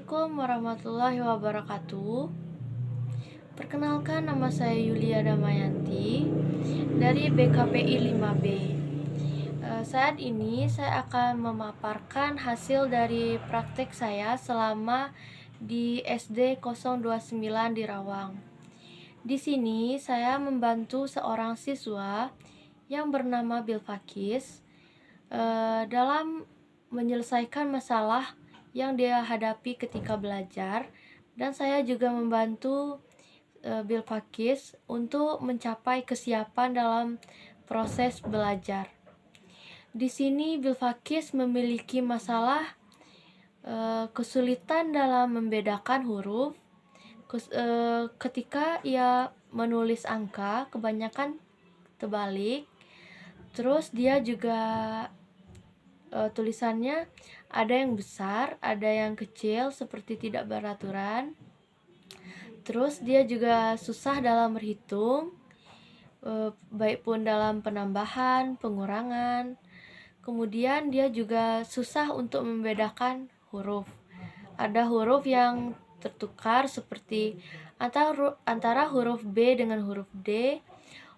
Assalamualaikum warahmatullahi wabarakatuh. Perkenalkan, nama saya Yulia Damayanti dari BKPI 5B. Saat ini saya akan memaparkan hasil dari praktek saya selama di SD 029 di Rawang. Di sini saya membantu seorang siswa yang bernama Bilfakis dalam menyelesaikan masalah yang dia hadapi ketika belajar, dan saya juga membantu Bilfakis untuk mencapai kesiapan dalam proses belajar. Di sini Bilfakis memiliki masalah kesulitan dalam membedakan huruf ketika ia menulis angka, kebanyakan terbalik. Terus dia juga tulisannya ada yang besar, ada yang kecil seperti tidak beraturan. Terus dia juga susah dalam berhitung, baik pun dalam penambahan, pengurangan. Kemudian dia juga susah untuk membedakan huruf. Ada huruf yang tertukar seperti antara huruf B dengan huruf D,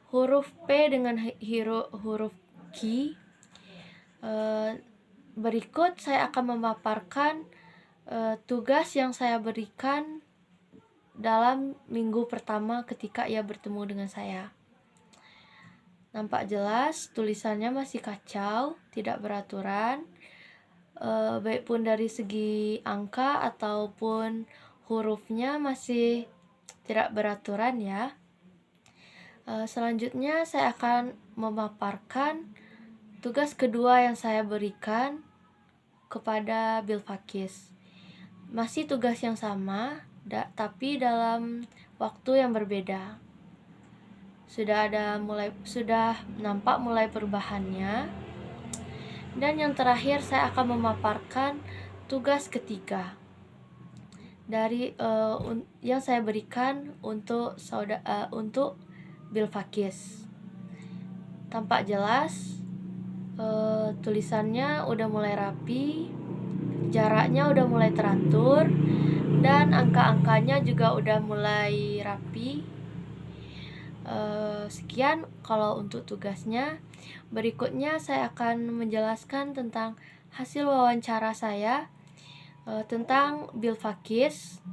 huruf P dengan huruf Q. Berikut saya akan memaparkan tugas yang saya berikan dalam minggu pertama ketika ia bertemu dengan saya. Nampak jelas tulisannya masih kacau, tidak beraturan, baik pun dari segi angka ataupun hurufnya masih tidak beraturan ya. Selanjutnya saya akan memaparkan tugas kedua yang saya berikan kepada Bilfakis. Masih tugas yang sama, tapi dalam waktu yang berbeda. Sudah nampak mulai perubahannya. Dan yang terakhir saya akan memaparkan tugas ketiga dari yang saya berikan untuk Bilfakis. Tampak jelas tulisannya udah mulai rapi, jaraknya udah mulai teratur, dan angka-angkanya juga udah mulai rapi. Sekian kalau untuk tugasnya. Berikutnya saya akan menjelaskan tentang hasil wawancara saya tentang Bilfakis.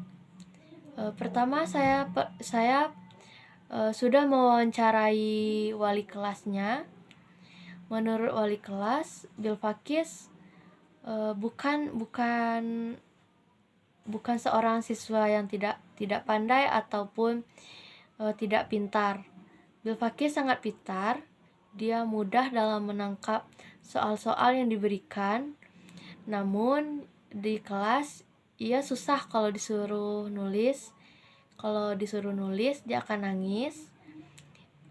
Pertama saya sudah mewawancarai wali kelasnya. Menurut wali kelas, Bilfakis bukan seorang siswa yang tidak pandai ataupun tidak pintar. Bilfakis sangat pintar. Dia mudah dalam menangkap soal-soal yang diberikan. Namun di kelas ia susah kalau disuruh nulis. Kalau disuruh nulis dia akan nangis.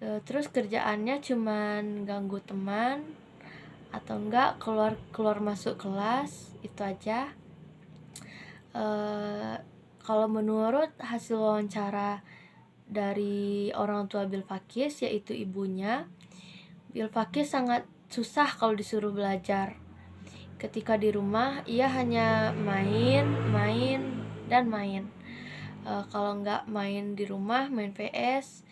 Terus kerjaannya cuman ganggu teman atau enggak keluar masuk kelas, itu aja. Kalau menurut hasil wawancara dari orang tua Bilfakis, yaitu ibunya, Bilfakis sangat susah kalau disuruh belajar. Ketika di rumah ia hanya main. Kalau nggak main di rumah, main PS,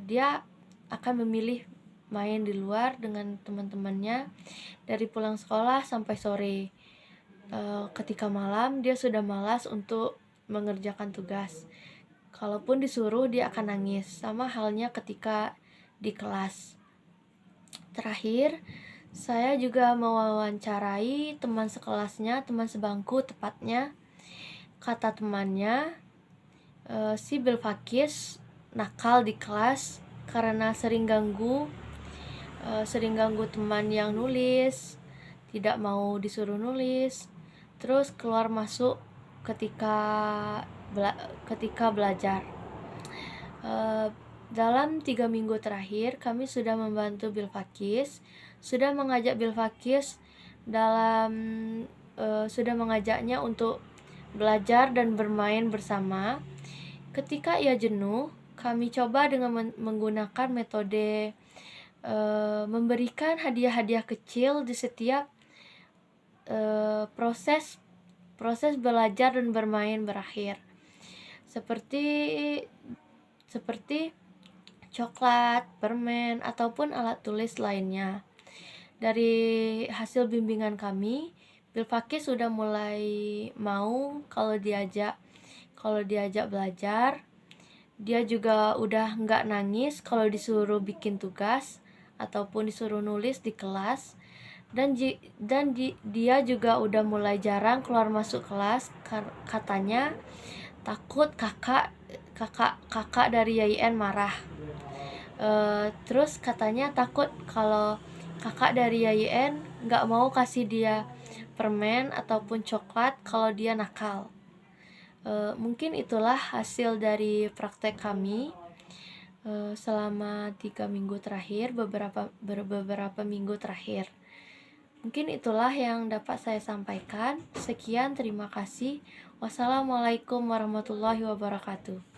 dia akan memilih main di luar dengan teman-temannya dari pulang sekolah sampai sore. Ketika malam dia sudah malas untuk mengerjakan tugas. Kalaupun disuruh dia akan nangis, sama halnya ketika di kelas. Terakhir, saya juga mewawancarai teman sekelasnya, teman sebangku tepatnya. Kata temannya, si Bilfakis nakal di kelas karena sering ganggu teman yang nulis, tidak mau disuruh nulis, terus keluar masuk ketika belajar. Dalam 3 minggu terakhir kami sudah membantu Bilfakis, sudah mengajak Bilfakis sudah mengajaknya untuk belajar dan bermain bersama. Ketika ia jenuh, kami coba dengan menggunakan metode memberikan hadiah-hadiah kecil di setiap proses proses belajar dan bermain berakhir. Seperti coklat, permen, ataupun alat tulis lainnya. Dari hasil bimbingan kami, Bilfakih sudah mulai mau kalau diajak belajar. Dia juga udah nggak nangis kalau disuruh bikin tugas ataupun disuruh nulis di kelas. Dia juga udah mulai jarang keluar masuk kelas, katanya takut kakak dari YIN marah. Terus katanya takut kalau kakak dari YIN nggak mau kasih dia permen ataupun coklat kalau dia nakal. Mungkin itulah hasil dari praktek kami selama 3 minggu terakhir, beberapa minggu terakhir. Mungkin itulah yang dapat saya sampaikan. Sekian, terima kasih. Wassalamualaikum warahmatullahi wabarakatuh.